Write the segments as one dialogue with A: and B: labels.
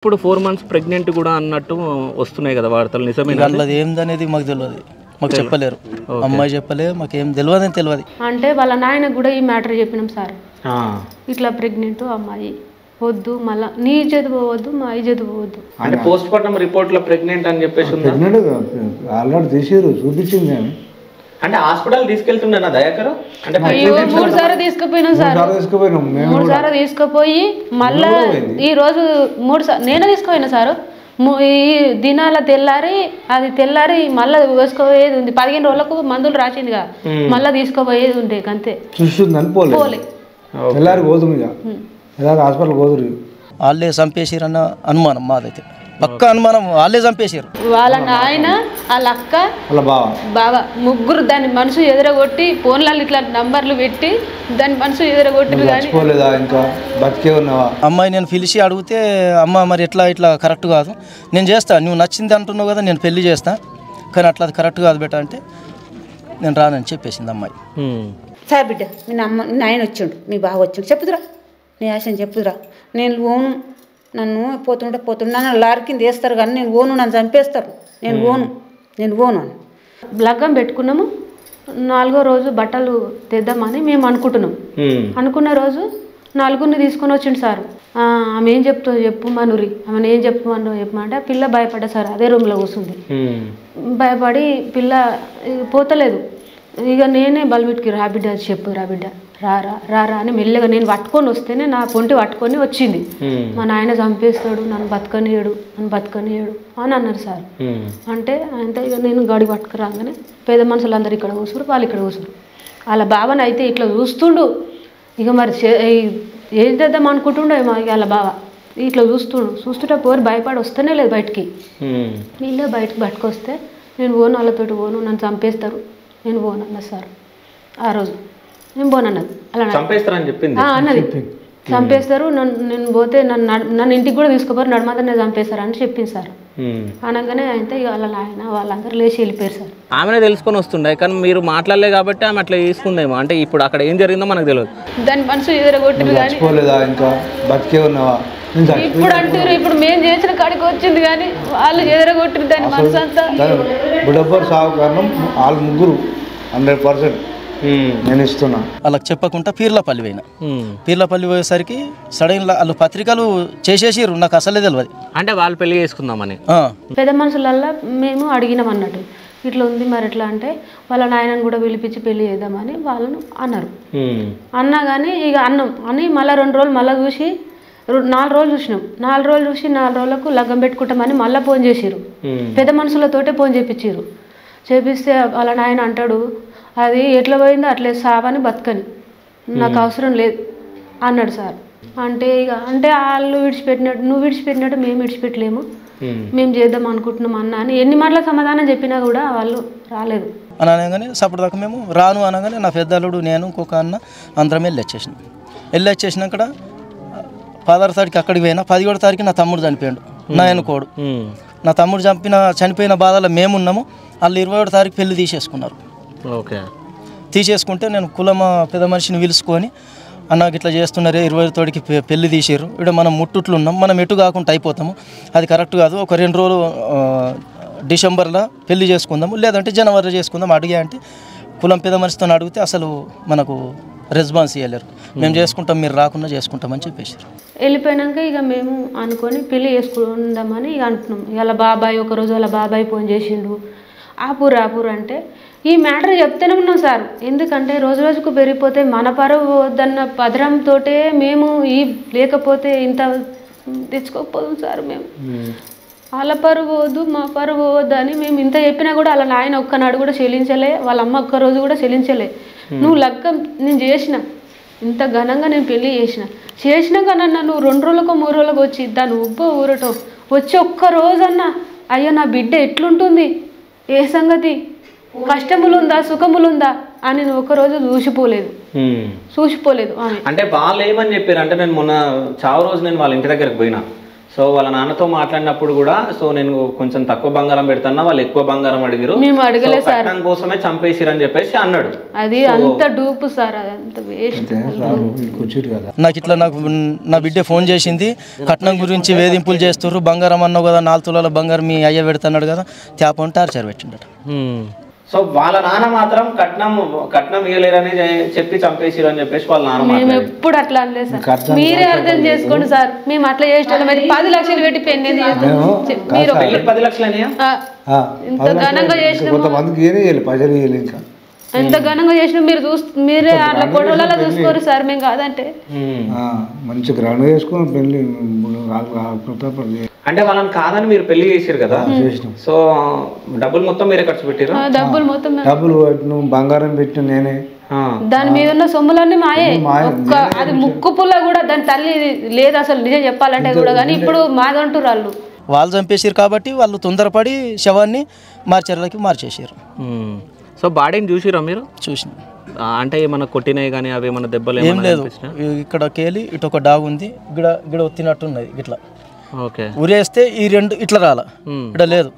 A: ఇప్పుడు 4 months pregnant కూడా అన్నట్టు వస్తున్నాయి కదా వార్తలు, నిజమేనా?
B: అది ఏందనేది మాకు తెలియదు, మాకు చెప్పలేరు, అమ్మాయి చెప్పలే, మాకేం తెలియదని తెలియదు.
C: అంటే వాళ్ళ నాయనకు కూడా ఈ మ్యాటర్ చెప్పినాం సార్, ఇట్లా ప్రెగ్నెంట్ అమ్మాయి వద్దు, మళ్ళీ నీ ఇజ్జత్ పోవద్దు, మా ఇజ్జత్ పోవద్దు.
A: అంటే పోస్ట్ మార్టం రిపోర్ట్ లో ప్రెగ్నెంట్ అని చెప్పేసి
D: ఆల్రెడీ తీసిరు, చూపించింది.
A: అంటే హాస్పిటల్ తీసుకెళ్తుండే దయాకర్, అంటే
C: 3 సార్లు తీసుకుపోయినాం సార్, 3 సార్లు తీసుకుపోయి మళ్ళా ఈ రోజు 3 సార్లు నేనే తీసుకుపోయినా సార్. ఈ దినాల తెల్లారి మళ్ళీ వేసుకోపోయేది ఉంది, 15 రోజులకు మందులు రాసిందిగా, మళ్ళీ తీసుకుపోయేది ఉండే అంతే.
D: చూస్తుందని పోలే తెల్లారి గోధుమ హాస్పిటల్ గోధురు
B: వాళ్ళే చంపేసిరన్న అనుమానం మాదైతే, పక్క అనుమానం వాళ్ళే చంపేసారు.
C: వాళ్ళ నాయన వాళ్ళ అక్క
D: వాళ్ళ
C: బావ ముగ్గురు దాన్ని మనసు ఎదురగొట్టి ఫోన్లలో ఇట్లా నంబర్లు పెట్టి దాని మనసు ఎదురగొట్టి
D: ఇంకా బతికే ఉన్నావా
B: అమ్మాయి నేను పిలిచి అడిగితే, అమ్మ మరి ఇట్లా కరెక్ట్ కాదు, నేను చేస్తా, నువ్వు నచ్చింది అంటున్నావు కదా, నేను పెళ్లి చేస్తా, కానీ అట్లా అది కరెక్ట్ కాదు బెట అంటే నేను రానని చెప్పేసింది అమ్మాయి.
E: సార్ బిడ్డ మీ నాయన వచ్చిండు, మీ బావ వచ్చిండు, చెప్పుదురా నీ ఆశని చెప్పుదురా, నేను ఓను, నన్ను పోతుంటే నన్ను లారీ కింద వేస్తారు కానీ నేను ఓను, నన్ను చంపేస్తారు, నేను ఓను అని
C: లగ్గం పెట్టుకున్నాము. 4వ రోజు బట్టలు తెద్దామని మేము అనుకుంటున్నాం. అనుకున్న రోజు 4గురిని తీసుకొని వచ్చిండు సార్. ఆమె ఏం చెప్తుందో చెప్పు మనూరి, ఆమెను ఏం చెప్పమంటే ఆ పిల్ల భయపడ్డా సార్, అదే రూమ్లో కూర్చుంది. భయపడి పిల్ల పోతలేదు. ఇక నేనే బలబిట్కి రాబిడ్డ చెప్పు, రాబిడ్డ రా అని మెల్లగా నేను పట్టుకొని వస్తేనే నా పొంటి పట్టుకొని వచ్చింది. మా నాయన చంపేస్తాడు, నన్ను బతకనియడు అని అన్నారు సార్. అంటే ఇక నేను గడి పట్టుకురాగానే పేద మనుషులు అందరు ఇక్కడ కూర్చురు, వాళ్ళు ఇక్కడ కూర్చురు. వాళ్ళ బావని అయితే ఇట్లా చూస్తుండు, ఇక మరి ఏం చేద్దాం అనుకుంటుండో వాళ్ళ బావ ఇట్లా చూస్తుంటే పోరు భయపడి వస్తేనే లేదు బయటికి. వీళ్ళే బయటకు పట్టుకొస్తే నేను ఓను, వాళ్ళతోటి ఓను, నన్ను చంపేస్తారు, నేను ఓను అన్న సార్. ఆ రోజు నేను పోనన్నది, అలా అన్నది, చంపేస్తారు, నేను పోతే నన్ను ఇంటికి కూడా తీసుకుపోరు, నడమంతా చంపేస్తారు అని చెప్పింది సార్. అనగానే అయితే వాళ్ళ నాయన వాళ్ళందరూ లేచి వెళ్ళిపోయారు సార్.
A: ఆమెనే తెలుసుకొని వస్తుండే, కానీ మీరు మాట్లాడలే కాబట్టి ఆమె అట్లా తీసుకుందేమో. అంటే ఇప్పుడు అక్కడ ఏం జరిగిందో మనకు తెలియదు.
C: దాని మనసు ఎదురగొట్టింది కానీ
D: ఇంకా బతికే ఉన్నావా
C: ఇప్పుడు అంటారు, ఇప్పుడు మేము చేసిన కాడికి వచ్చింది కానీ వాళ్ళు ఎదురగొట్టిరు దాని మనసు అంతా.
D: బుడబ్బర్ సాగు కారణం వాళ్ళు ముగ్గురు 100% నేను ఇస్తున్నా.
B: వాళ్ళకి చెప్పకుండా పీర్లపల్లి పోయేసరికి సడన్ వాళ్ళు పత్రికలు చేసేసిర్రు, నాకు అసలే తెలియదు.
A: అంటే వాళ్ళు పెళ్లి చేసుకుందామని
C: పెద్ద మనుషులల్లా మేము అడిగినాం అన్నట్టు, ఇట్లా ఉంది మరి ఎట్లా అంటే వాళ్ళ నాయనని కూడా పిలిపించి పెళ్లి చేద్దామని వాళ్ళను అన్నారు. అన్నా కానీ ఇక అన్నం అని మళ్ళీ 2 రోజులు మళ్ళీ చూసి 4 రోజులు చూసినాం. 4 రోజులు చూసి 4 రోజులకు లగ్గం పెట్టుకుంటామని మళ్ళీ ఫోన్ చేసిర్రు, పెద్ద మనుషులతోటే ఫోన్ చేపించారు. చేపిస్తే వాళ్ళ నాయన అంటాడు, అది ఎట్లా పోయిందో అట్లే సావని బతకని, నాకు అవసరం లేదు అన్నాడు సార్. అంటే ఇక అంటే వాళ్ళు విడిచిపెట్టినట్టు, నువ్వు విడిచిపెట్టినట్టు మేము విడిచిపెట్టలేము, మేము చేద్దాం అనుకుంటున్నాం అన్న అని ఎన్ని మాటల సమాధానం చెప్పినా కూడా వాళ్ళు రాలేదు.
B: అని అనగానే సపటిదాకా మేము రాను అనగానే నా పెద్దలుడు, నేను ఇంకొక అన్న అందరం వెళ్ళి వచ్చేసినాం. అక్కడ 16వ తారీఖు అక్కడికి పోయినా, 17వ తారీఖు నా తమ్ముడు చనిపోయాడు, నా ఎన్నుకోడు. నా తమ్ముడు చనిపోయిన బాధలో మేమున్నాము. వాళ్ళు 21వ తారీఖు పెళ్లి తీసేసుకున్నారు. తీసేసుకుంటే నేను కులమ పెద్ద మనిషిని పిలుచుకొని, అన్నకి ఇట్లా చేస్తున్నారే, 20వ తోడికి పెళ్లి తీసారు, ఇక్కడ మనం ముట్టుట్లు ఉన్నాం, మనం ఎటు కాకుండా అయిపోతాము, అది కరెక్ట్ కాదు, ఒక 2 రోజులు డిసెంబర్లో పెళ్లి చేసుకుందాము, లేదంటే జనవరిలో చేసుకుందాం అడిగా. అంటే కులం పెద్ద మనిషితో అడిగితే అసలు మనకు రెస్పాన్స్ ఇవ్వలేరు, మేము చేసుకుంటాం, మీరు రాకుండా చేసుకుంటామని చెప్పేసారు.
C: వెళ్ళిపోయినాక ఇక మేము అనుకొని పెళ్లి చేసుకుందామని ఇక అనుకున్నాం. వాళ్ళ బాబాయ్ ఒకరోజు వాళ్ళ బాబాయ్ ఫోన్ చేసిండు, ఆపూరు అంటే ఈ మ్యాటర్ చెప్తూనే ఉన్నాం సార్. ఎందుకంటే రోజు రోజుకు పెరిగిపోతే మన పరువు వద్దన్న పదరంతో మేము లేకపోతే ఇంత తెచ్చుకోకపోదు సార్. మేము వాళ్ళ పరువు వద్దు, మా పరువు వద్దు అని మేము ఇంత చెప్పినా కూడా వాళ్ళ నాయన ఒక్కనాడు కూడా చెల్లించలే, వాళ్ళ అమ్మ ఒక్కరోజు కూడా చెల్లించలే. నువ్వు లగ్గం నేను చేసిన, ఇంత ఘనంగా నేను పెళ్ళి చేసినాక నన్ను నువ్వు 2 రోజులకో 3 రోజులకు వచ్చి దాన్ని ఊరటో వచ్చి ఒక్కరోజన్నా అయ్యో నా బిడ్డ ఎట్లుంటుంది, ఏ సంగతి, కష్టములుందా సుఖములుందా అని నువ్వు ఒకరోజు చూసిపోలేదు.
A: అంటే వాళ్ళు ఏమని చెప్పారు అంటే, నేను మొన్న చావు రోజు నేను వాళ్ళ ఇంటి దగ్గరకు పోయినా, సో వాళ్ళ నాన్నతో మాట్లాడినప్పుడు కూడా సో నేను కొంచెం తక్కువ బంగారం పెడతానా, వాళ్ళు ఎక్కువ బంగారం అడిగారు,
C: మేము అడగలేదు సార్,
A: కట్నం కోసమే చంపేసిరని చెప్పేసి అన్నాడు.
C: అది అంత డూపు సార్, అది అంత వేస్ట్.
B: నాకు ఇట్లా నా బిడ్డ ఫోన్ చేసింది, కట్నం గురించి వేధింపులు చేస్తుర్రు, బంగారం అన్నావు కదా 4 తులాల బంగారం మీ అయ్య పెడుతున్నాడు కదా తేపని టార్చర్ పెట్టిండట.
A: సో వాళ్ళ నాన్న మాత్రం కట్నం ఇవ్వలేరని చెప్పి చంపేసిరు అని చెప్పేసి వాళ్ళ నాన్న
C: మేము ఎప్పుడు అట్లా అనలేదు సార్, మీరే అర్థం చేసుకోండి సార్. మేము అట్లా చేసేటోళ్ళం, 10 లక్షలు పెట్టి పెళ్లి మీరు
A: 10 లక్షలు
C: ఇంత ఘనంగా చేసిన
D: ఇంకా
C: ఎంత ఘనంగా చేసినా మీరే అట్లా ఫోటోలలో చూసుకోరు సార్, మేము కాదంటే.
D: మంచి గ్రాండ్ చేసుకుని పెళ్లి
A: అంటే వాళ్ళని కాదని మీరు పెళ్లి చేసారు కదా, సో డబ్బులు మొత్తం మీరే ఖర్చు పెట్టారు?
C: డబ్బులు మొత్తం
D: డబ్బులు పెట్టిన బంగారం పెట్టిన నేనే,
C: దాని మీద ఉన్న సొమ్ములన్నీ మాయే. అది ముక్కు పుల్ల కూడా దాని తల్లి లేదు అసలు, నిజం చెప్పాలంటే కూడా. కానీ ఇప్పుడు మాదంటారు
B: వాళ్ళు చంపేసారు కాబట్టి వాళ్ళు తొందరపడి శవాన్ని మార్చర్లకి మార్చేసారు.
A: సో బాడీని చూసిరా మీరు?
B: చూసిన.
A: అంటే ఏమన్నా కొట్టినాయి కానీ అవి ఏమన్నా దెబ్బలు
B: ఏం లేదు, ఇక్కడ కేలి ఇటు ఒక డాగ్ ఉంది, ఇక్కడ ఒత్తినట్టున్నది ఇట్లా.
A: ఓకే,
B: ఉరేస్తే ఈ 2 ఇట్లా రాల, ఇక్కడ లేదు,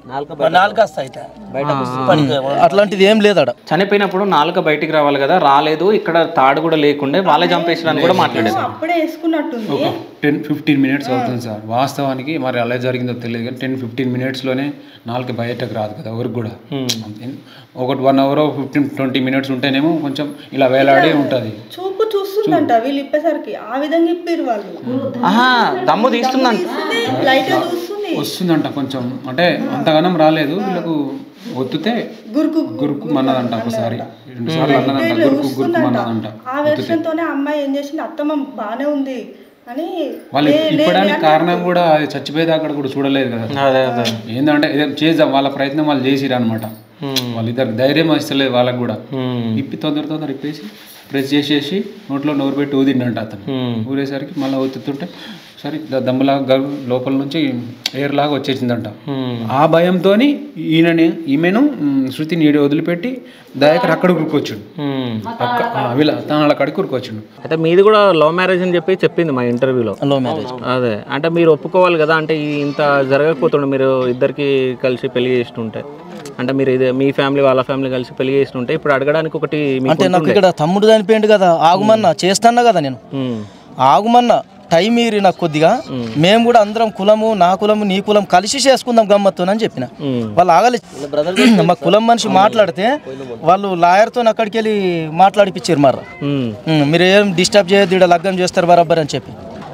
B: అట్లాంటిది ఏం లేదు.
A: చనిపోయినప్పుడు నాలుక బయటికి రావాలి కదా, రాలేదు, ఇక్కడ తాడు కూడా లేకుండే వాళ్ళే చంపేసిరని కూడా మాట్లాడేది.
F: అప్పుడే వేసుకున్నట్టుంది.
G: 10-15 మినిట్స్ అవుతుంది సార్ వాస్తవానికి. మరి అలా జరిగిందో తెలియదు కానీ 10-15 మినిట్స్లోనే నాలుక బయటకు రాదు కదా ఎవరికి కూడా. ఒకటి 1 అవర్ 15-20 మినిట్స్ ఉంటేనేమో కొంచెం ఇలా వేలాడే ఉంటుంది.
F: చూపు చూస్తుందంట వీళ్ళు ఇప్పేసరికి, ఆ విధంగా ఇప్పారు వాళ్ళు.
A: దమ్ము తీస్తుందంట,
F: లైట్
G: వస్తుందంట కొంచెం, అంటే అంతగానం రాలేదు వీళ్ళకు. ఒత్తితే గురుకు మన్నదంట, ఒకసారి 2 సార్లు అన్నదంట, గురుకు మన్నదంట.
F: ఆ వెర్షన్తోనే అమ్మాయి ఏం చేసింది, అత్తమ్మ బానే ఉంది అని
G: వాళ్ళు ఇప్పడానికి కారణం కూడా అది చచ్చిపోయేదాకా కూడా చూడలేదు కదా. ఏంటంటే చేద్దాం వాళ్ళ ప్రయత్నం వాళ్ళు చేసిరు అనమాట. వాళ్ళిద్దరికి ధైర్యం ఇస్తలేదు వాళ్ళకి కూడా. ఇప్పి తొందర ఇప్పేసి ప్రెస్ చేసేసి నోట్లో నోరు పెట్టి ఊదిండంట అతను. ఊరేసరికి మళ్ళీ ఒత్తుతుంటే సరే దమ్ములాగా లోపల నుంచి ఎయిర్ లాగా వచ్చేసిందంట. ఆ భయంతో ఈమెను శృతిని వదిలిపెట్టి దయాకర్ అక్కడ కురుకొచ్చాడు, తన అక్కడికి కురుకొచ్చాడు.
A: అయితే మీది కూడా లవ్ మ్యారేజ్ అని చెప్పింది మా ఇంటర్వ్యూలో.
B: Love marriage.
A: అదే అంటే మీరు ఒప్పుకోవాలి కదా, అంటే ఇంత జరగకపోతుండే మీరు ఇద్దరికి కలిసి పెళ్లి చేస్తుంటే, అంటే మీరు ఇదే మీ ఫ్యామిలీ వాళ్ళ ఫ్యామిలీ కలిసి పెళ్లి చేస్తుంటే ఇప్పుడు అడగడానికి ఒకటి
B: అంటే నాకు ఇక్కడ తమ్ముడు చనిపోయింది కదా, ఆగుమన్నా చేస్తాన్నా కదా నేను, ఆగుమన్నా టైం మీరి నాకు కొద్దిగా, మేము కూడా అందరం కులము, నా కులము నీ కులం కలిసి చేసుకుందాం గమ్మత్తు అని చెప్పిన. వాళ్ళు ఆగలి, మా కులం మనిషి మాట్లాడితే వాళ్ళు లాయర్తో అక్కడికి వెళ్ళి మాట్లాడిపించారు. మర్ర మీరు ఏం డిస్టర్బ్ చేయొద్దు, ఇక్కడ లగ్గం చేస్తారు బరాబర్ అని చెప్పి.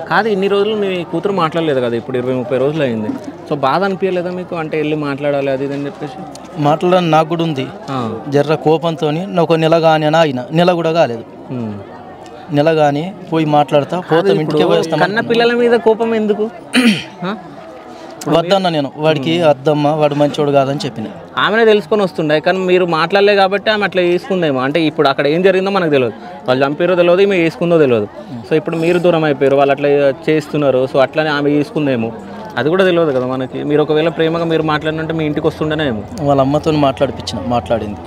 A: కాదు, ఇన్ని రోజులు మీ కూతురు మాట్లాడలేదు కదా, ఇప్పుడు 20-30 రోజులు అయింది. సో బాధ అనిపించలేదా మీకు, అంటే వెళ్ళి మాట్లాడాలి అది అని చెప్పేసి?
B: మాట్లాడని నాకు కూడా ఉంది, జర్ర కోపంతో. ఒక నెల కానీ అని ఆగిన, నెల కూడా కాలేదు. నెల కానీ పోయి మాట్లాడతా పోతాం, ఇంటికి పోస్తాం.
A: కన్న పిల్లల మీద కోపం ఎందుకు?
B: వద్దన్న నేను, వాడికి అద్దమ్మ వాడు మంచోడు కాదని చెప్పిన.
A: ఆమెనే తెలుసుకొని వస్తుండే, కానీ మీరు మాట్లాడలే కాబట్టి ఆమె అట్లా వేసుకుందేమో. అంటే ఇప్పుడు అక్కడ ఏం జరిగిందో మనకు తెలియదు, వాళ్ళు చంపారో తెలియదు, ఈమె వేసుకుందో తెలియదు. సో ఇప్పుడు మీరు దూరం అయిపోయారు, వాళ్ళు అట్లా చేస్తున్నారు, సో అట్లనే ఆమె వేసుకుందేమో, అది కూడా తెలియదు కదా మనకి. మీరు ఒకవేళ ప్రేమగా మీరు మాట్లాడినంటే మీ ఇంటికి వస్తుండేనేమో.
B: వాళ్ళ అమ్మతో మాట్లాడిపించిన, మాట్లాడింది.